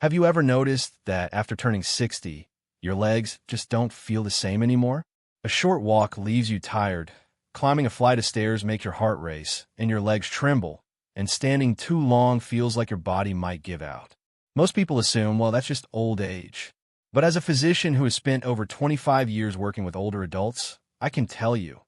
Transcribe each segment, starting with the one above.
Have you ever noticed that after turning 60, your legs just don't feel the same anymore? A short walk leaves you tired, climbing a flight of stairs makes your heart race, and your legs tremble, and standing too long feels like your body might give out. Most people assume, well, that's just old age. But as a physician who has spent over 25 years working with older adults, I can tell you,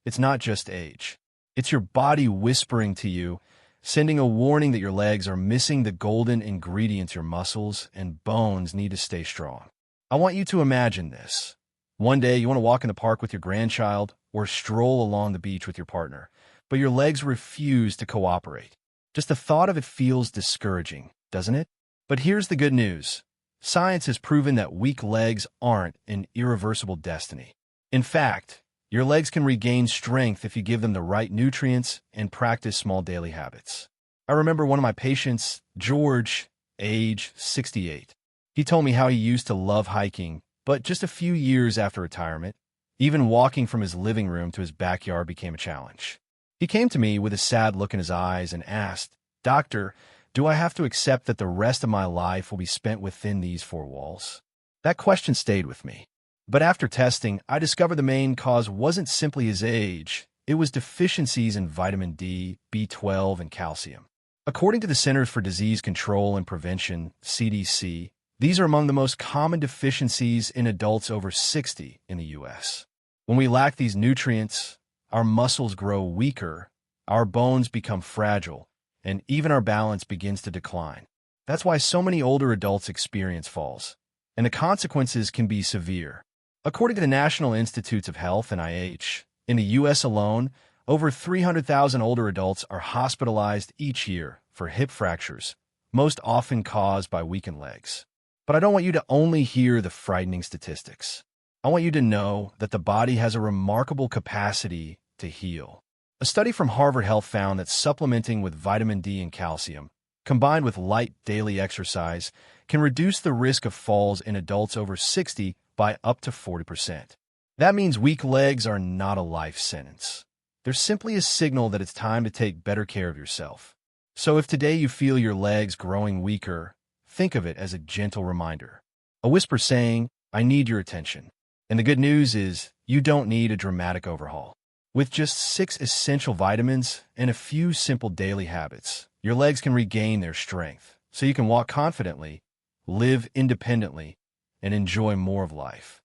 it's not just age. It's your body whispering to you, sending a warning that your legs are missing the golden ingredients your muscles and bones need to stay strong. I want you to imagine this. One day you want to walk in the park with your grandchild or stroll along the beach with your partner, but your legs refuse to cooperate. Just the thought of it feels discouraging, doesn't it? But here's the good news. Science has proven that weak legs aren't an irreversible destiny. In fact, your legs can regain strength if you give them the right nutrients and practice small daily habits. I remember one of my patients, George, age 68. He told me how he used to love hiking, but just a few years after retirement, even walking from his living room to his backyard became a challenge. He came to me with a sad look in his eyes and asked, "Doctor, do I have to accept that the rest of my life will be spent within these four walls?" That question stayed with me. But after testing, I discovered the main cause wasn't simply his age. It was deficiencies in vitamin D, B12, and calcium. According to the Centers for Disease Control and Prevention, CDC, these are among the most common deficiencies in adults over 60 in the U.S. When we lack these nutrients, our muscles grow weaker, our bones become fragile, and even our balance begins to decline. That's why so many older adults experience falls, and the consequences can be severe. According to the National Institutes of Health, NIH, in the U.S. alone, over 300,000 older adults are hospitalized each year for hip fractures, most often caused by weakened legs. But I don't want you to only hear the frightening statistics. I want you to know that the body has a remarkable capacity to heal. A study from Harvard Health found that supplementing with vitamin D and calcium, combined with light daily exercise, can reduce the risk of falls in adults over 60 by up to 40%. That means weak legs are not a life sentence. They're simply a signal that it's time to take better care of yourself. So if today you feel your legs growing weaker, think of it as a gentle reminder. A whisper saying, "I need your attention." And the good news is, you don't need a dramatic overhaul. With just 6 essential vitamins and a few simple daily habits, your legs can regain their strength, so you can walk confidently, live independently, and enjoy more of life.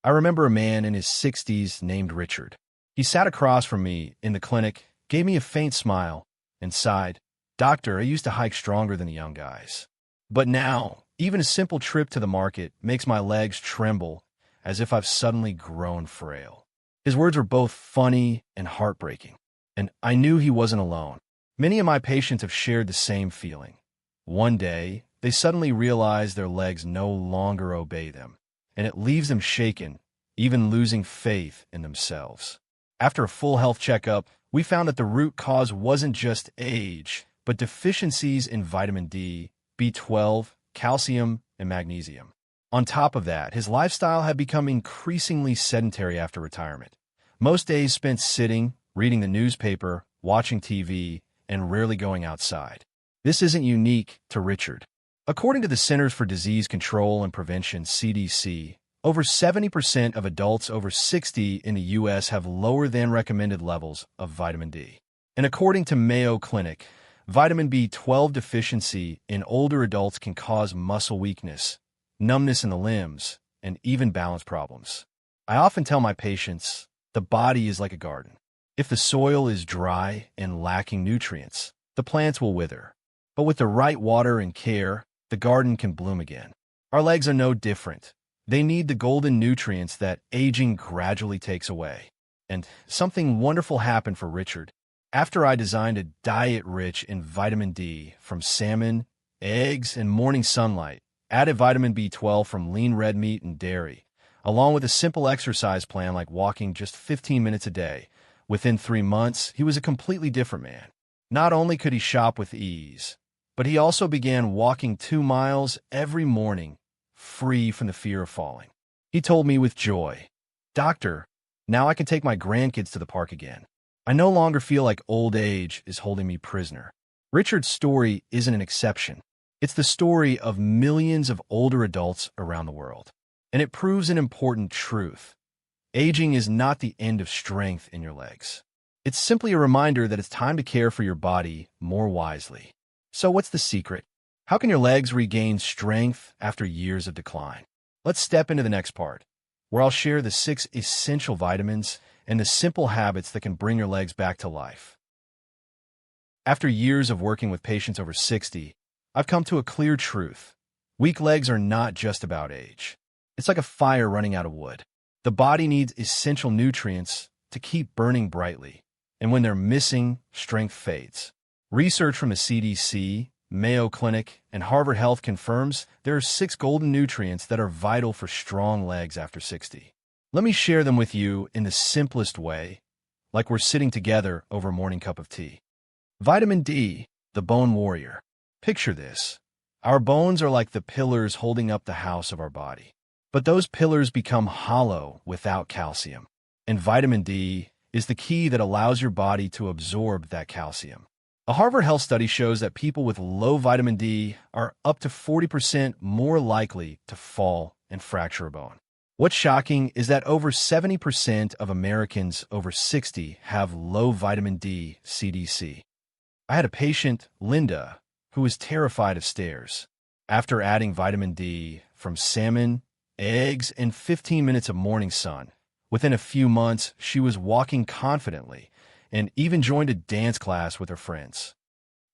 I remember a man in his 60s named Richard. He sat across from me in the clinic, gave me a faint smile, and sighed, "Doctor, I used to hike stronger than the young guys. But now, even a simple trip to the market makes my legs tremble as if I've suddenly grown frail." His words were both funny and heartbreaking, and I knew he wasn't alone. Many of my patients have shared the same feeling. One day, they suddenly realize their legs no longer obey them, and it leaves them shaken, even losing faith in themselves. After a full health checkup, we found that the root cause wasn't just age, but deficiencies in vitamin D, B12, calcium, and magnesium. On top of that, his lifestyle had become increasingly sedentary after retirement. Most days spent sitting, reading the newspaper, watching TV, and rarely going outside. This isn't unique to Richard. According to the Centers for Disease Control and Prevention, CDC, over 70% of adults over 60 in the U.S. have lower than recommended levels of vitamin D. And according to Mayo Clinic, vitamin B12 deficiency in older adults can cause muscle weakness, numbness in the limbs, and even balance problems. I often tell my patients, the body is like a garden. If the soil is dry and lacking nutrients, the plants will wither. But with the right water and care, the garden can bloom again. Our legs are no different. They need the golden nutrients that aging gradually takes away. And something wonderful happened for Richard. After I designed a diet rich in vitamin D from salmon, eggs, and morning sunlight, added vitamin B12 from lean red meat and dairy, along with a simple exercise plan like walking just 15 minutes a day, within 3 months, he was a completely different man. Not only could he shop with ease, but he also began walking 2 miles every morning, free from the fear of falling. He told me with joy, "Doctor, now I can take my grandkids to the park again. I no longer feel like old age is holding me prisoner." Richard's story isn't an exception. It's the story of millions of older adults around the world. And it proves an important truth. Aging is not the end of strength in your legs. It's simply a reminder that it's time to care for your body more wisely. So what's the secret? How can your legs regain strength after years of decline? Let's step into the next part, where I'll share the 6 essential vitamins and the simple habits that can bring your legs back to life. After years of working with patients over 60, I've come to a clear truth. Weak legs are not just about age. It's like a fire running out of wood. The body needs essential nutrients to keep burning brightly, and when they're missing, strength fades. Research from the CDC, Mayo Clinic, and Harvard Health confirms there are 6 golden nutrients that are vital for strong legs after 60. Let me share them with you in the simplest way, like we're sitting together over a morning cup of tea. Vitamin D, the bone warrior. Picture this. Our bones are like the pillars holding up the house of our body. But those pillars become hollow without calcium. And vitamin D is the key that allows your body to absorb that calcium. A Harvard Health study shows that people with low vitamin D are up to 40% more likely to fall and fracture a bone. What's shocking is that over 70% of Americans over 60 have low vitamin D CDC. I had a patient, Linda, who was terrified of stairs. After adding vitamin D from salmon, eggs, and 15 minutes of morning sun, within a few months, she was walking confidently and even joined a dance class with her friends.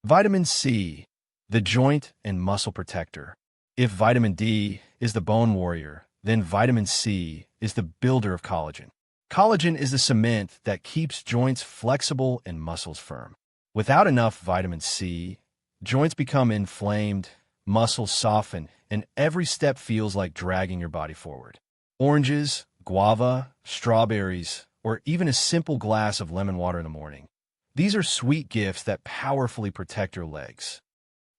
Vitamin C, the joint and muscle protector. If vitamin D is the bone warrior, then vitamin C is the builder of collagen. Collagen is the cement that keeps joints flexible and muscles firm. Without enough vitamin C, joints become inflamed, muscles soften, and every step feels like dragging your body forward. Oranges, guava, strawberries, or even a simple glass of lemon water in the morning. These are sweet gifts that powerfully protect your legs.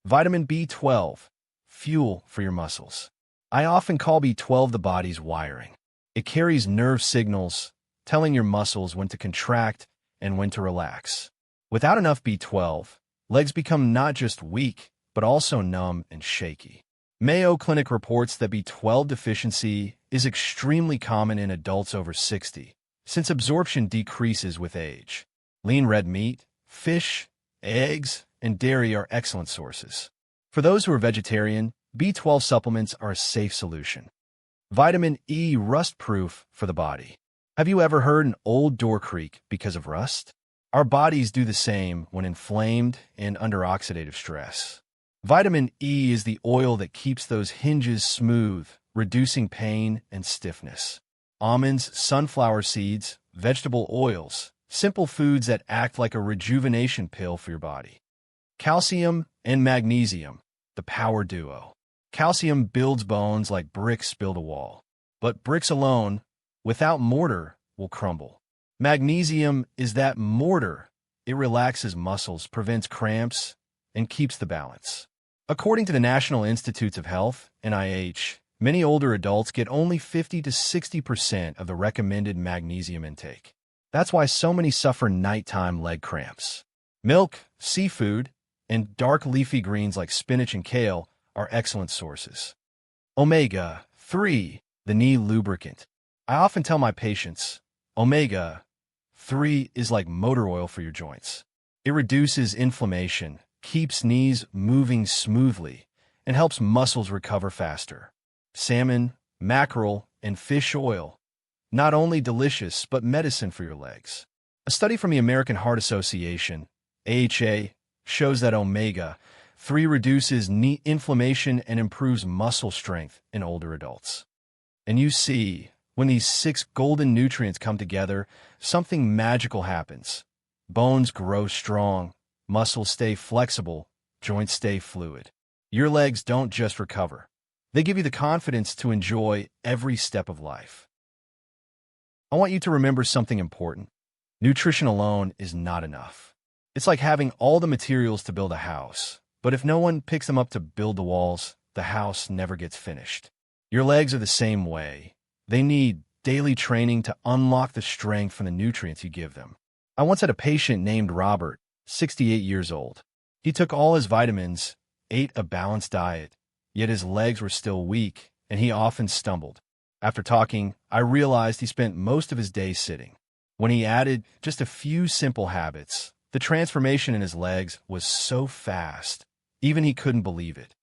Vitamin B12, fuel for your muscles. I often call B12 the body's wiring. It carries nerve signals, telling your muscles when to contract and when to relax. Without enough B12, legs become not just weak, but also numb and shaky. Mayo Clinic reports that B12 deficiency is extremely common in adults over 60, since absorption decreases with age. Lean red meat, fish, eggs, and dairy are excellent sources. For those who are vegetarian, B12 supplements are a safe solution. Vitamin E, rust-proof for the body. Have you ever heard an old door creak because of rust? Our bodies do the same when inflamed and under oxidative stress. Vitamin E is the oil that keeps those hinges smooth, reducing pain and stiffness. Almonds, sunflower seeds, vegetable oils, simple foods that act like a rejuvenation pill for your body. Calcium and magnesium, the power duo. Calcium builds bones like bricks build a wall. But bricks alone, without mortar, will crumble. Magnesium is that mortar. It relaxes muscles, prevents cramps, and keeps the balance. According to the National Institutes of Health, NIH, many older adults get only 50 to 60% of the recommended magnesium intake. That's why so many suffer nighttime leg cramps. Milk, seafood, and dark leafy greens like spinach and kale are excellent sources. Omega-3, the knee lubricant. I often tell my patients, Omega-3 is like motor oil for your joints. It reduces inflammation, keeps knees moving smoothly, and helps muscles recover faster. Salmon, mackerel, and fish oil. Not only delicious, but medicine for your legs. A study from the American Heart Association, AHA, shows that omega-3 reduces knee inflammation and improves muscle strength in older adults. And you see, when these 6 golden nutrients come together, something magical happens. Bones grow strong, muscles stay flexible, joints stay fluid. Your legs don't just recover. They give you the confidence to enjoy every step of life. I want you to remember something important. Nutrition alone is not enough. It's like having all the materials to build a house, but if no one picks them up to build the walls, the house never gets finished. Your legs are the same way. They need daily training to unlock the strength from the nutrients you give them. I once had a patient named Robert, 68 years old. He took all his vitamins ate a balanced diet, yet his legs were still weak, and he often stumbled. After talking, I realized he spent most of his day sitting. When he added just a few simple habits, the transformation in his legs was so fast, even he couldn't believe it.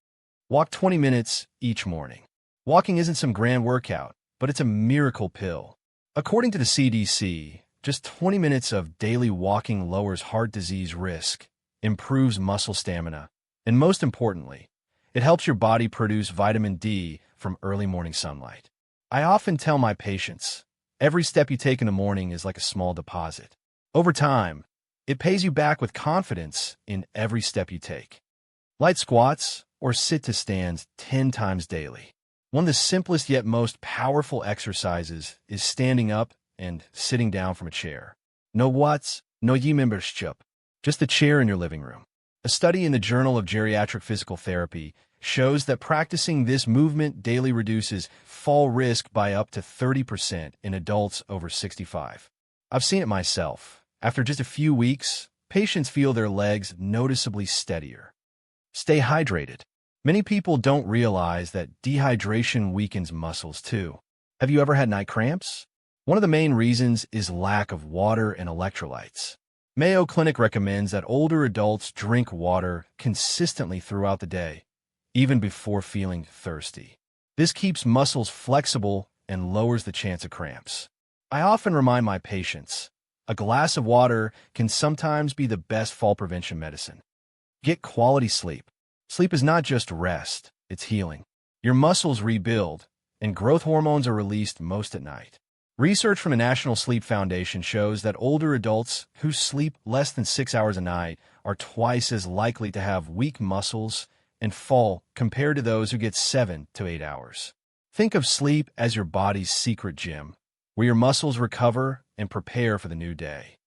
Walk 20 minutes each morning. Walking isn't some grand workout, but it's a miracle pill. According to the CDC, just 20 minutes of daily walking lowers heart disease risk, improves muscle stamina, and most importantly, it helps your body produce vitamin D from early morning sunlight. I often tell my patients, every step you take in the morning is like a small deposit. Over time, it pays you back with confidence in every step you take. Light squats or sit to stands 10 times daily. One of the simplest yet most powerful exercises is standing up and sitting down from a chair. No watts, no membership, just a chair in your living room. A study in the Journal of Geriatric Physical Therapy shows that practicing this movement daily reduces fall risk by up to 30% in adults over 65. I've seen it myself. After just a few weeks, patients feel their legs noticeably steadier. Stay hydrated. Many people don't realize that dehydration weakens muscles too. Have you ever had night cramps? One of the main reasons is lack of water and electrolytes. Mayo Clinic recommends that older adults drink water consistently throughout the day, even before feeling thirsty. This keeps muscles flexible and lowers the chance of cramps. I often remind my patients, a glass of water can sometimes be the best fall prevention medicine. Get quality sleep. Sleep is not just rest, it's healing. Your muscles rebuild, and growth hormones are released most at night. Research from the National Sleep Foundation shows that older adults who sleep less than 6 hours a night are twice as likely to have weak muscles and fall compared to those who get 7 to 8 hours. Think of sleep as your body's secret gym, where your muscles recover and prepare for the new day.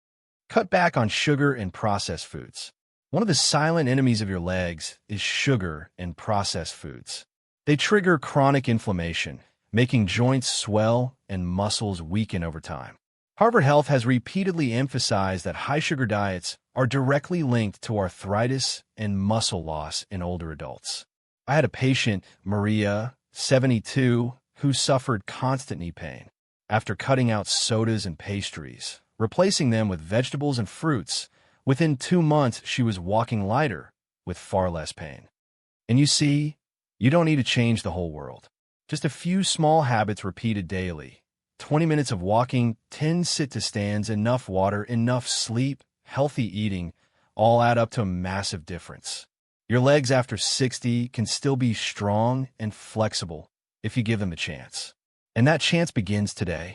Cut back on sugar and processed foods. One of the silent enemies of your legs is sugar and processed foods. They trigger chronic inflammation, making joints swell and muscles weaken over time. Harvard Health has repeatedly emphasized that high-sugar diets are directly linked to arthritis and muscle loss in older adults. I had a patient, Maria, 72, who suffered constant knee pain. After cutting out sodas and pastries, replacing them with vegetables and fruits, within 2 months she was walking lighter with far less pain. And you see, you don't need to change the whole world. Just a few small habits repeated daily. 20 minutes of walking, 10 sit-to-stands, enough water, enough sleep, healthy eating, all add up to a massive difference. Your legs after 60 can still be strong and flexible if you give them a chance. And that chance begins today.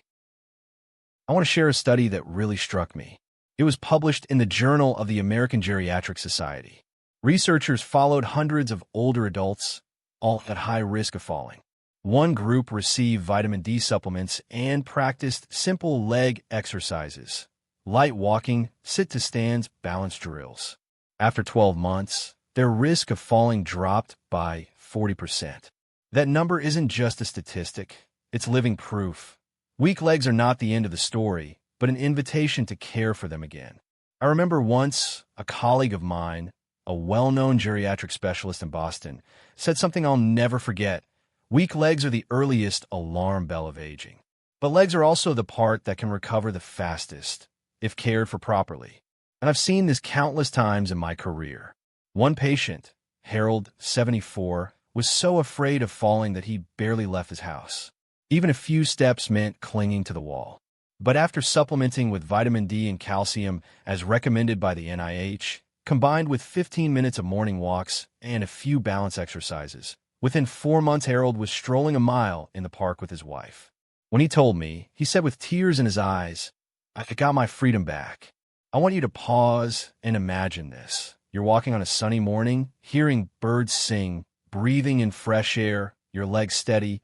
I want to share a study that really struck me. It was published in the Journal of the American Geriatric Society. Researchers followed hundreds of older adults, all at high risk of falling. One group received vitamin D supplements and practiced simple leg exercises, light walking, sit-to-stands, balance drills. After 12 months, their risk of falling dropped by 40%. That number isn't just a statistic, it's living proof. Weak legs are not the end of the story, but an invitation to care for them again. I remember once a colleague of mine, a well-known geriatric specialist in Boston, said something I'll never forget. Weak legs are the earliest alarm bell of aging. But legs are also the part that can recover the fastest, if cared for properly. And I've seen this countless times in my career. One patient, Harold, 74, was so afraid of falling that he barely left his house. Even a few steps meant clinging to the wall. But after supplementing with vitamin D and calcium as recommended by the NIH, combined with 15 minutes of morning walks and a few balance exercises, within 4 months Harold was strolling a mile in the park with his wife. When he told me, he said with tears in his eyes, "I got my freedom back." I want you to pause and imagine this. You're walking on a sunny morning, hearing birds sing, breathing in fresh air, your legs steady,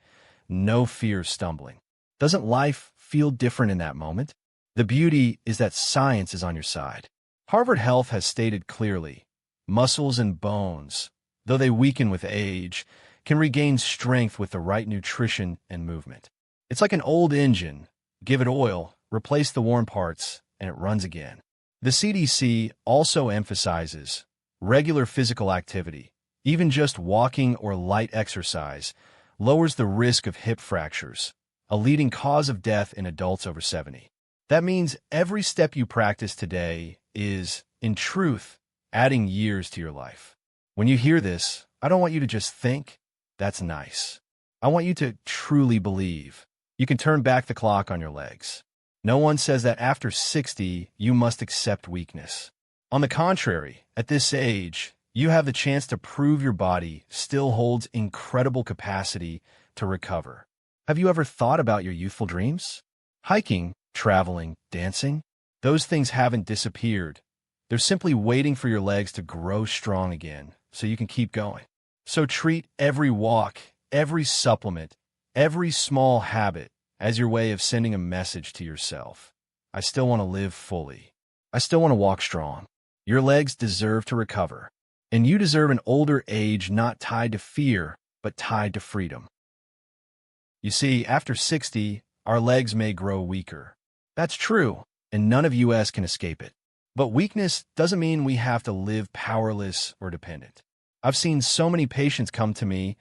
no fear of stumbling. Doesn't life feel different in that moment? The beauty is that science is on your side. Harvard Health has stated clearly, muscles and bones, though they weaken with age, can regain strength with the right nutrition and movement. It's like an old engine. Give it oil, replace the worn parts, and it runs again. The CDC also emphasizes regular physical activity, Even just walking or light exercise lowers the risk of hip fractures, a leading cause of death in adults over 70. That means every step you practice today is, in truth, adding years to your life. When you hear this, I don't want you to just think, that's nice. I want you to truly believe. You can turn back the clock on your legs. No one says that after 60, you must accept weakness. On the contrary, at this age, you have the chance to prove your body still holds incredible capacity to recover. Have you ever thought about your youthful dreams? Hiking, traveling, dancing? Those things haven't disappeared. They're simply waiting for your legs to grow strong again so you can keep going. So treat every walk, every supplement, every small habit as your way of sending a message to yourself. I still want to live fully. I still want to walk strong. Your legs deserve to recover. And you deserve an older age not tied to fear, but tied to freedom. You see, after 60, our legs may grow weaker. That's true, and none of us can escape it. But weakness doesn't mean we have to live powerless or dependent. I've seen so many patients come to me,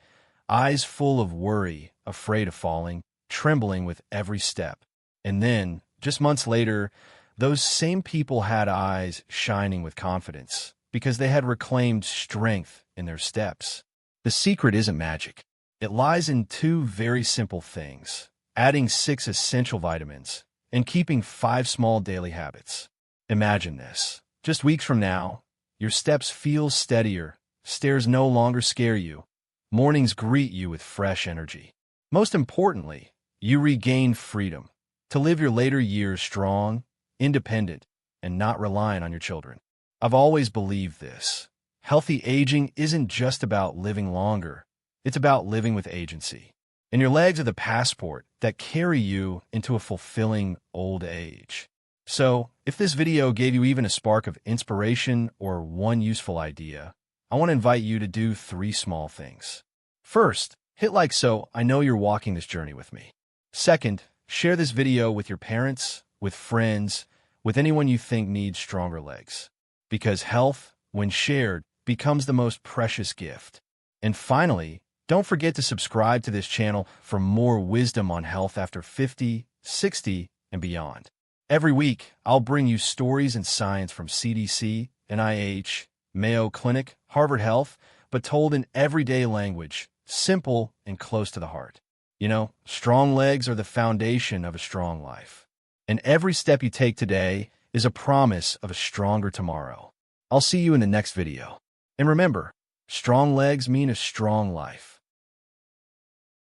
eyes full of worry, afraid of falling, trembling with every step. And then, just months later, those same people had eyes shining with confidence because they had reclaimed strength in their steps. The secret isn't magic. It lies in two very simple things: adding 6 essential vitamins and keeping 5 small daily habits. Imagine this. Just weeks from now, your steps feel steadier, stairs no longer scare you, mornings greet you with fresh energy. Most importantly, you regain freedom to live your later years strong, independent, and not reliant on your children. I've always believed this. Healthy aging isn't just about living longer. It's about living with agency. And your legs are the passport that carry you into a fulfilling old age. So, if this video gave you even a spark of inspiration or one useful idea, I want to invite you to do 3 small things. First, hit like so I know you're walking this journey with me. Second, share this video with your parents, with friends, with anyone you think needs stronger legs. Because health, when shared, becomes the most precious gift. And finally, don't forget to subscribe to this channel for more wisdom on health after 50, 60, and beyond. Every week, I'll bring you stories and science from CDC, NIH, Mayo Clinic, Harvard Health, but told in everyday language, simple and close to the heart. You know, strong legs are the foundation of a strong life. And every step you take today is a promise of a stronger tomorrow. I'll see you in the next video. And remember, strong legs mean a strong life.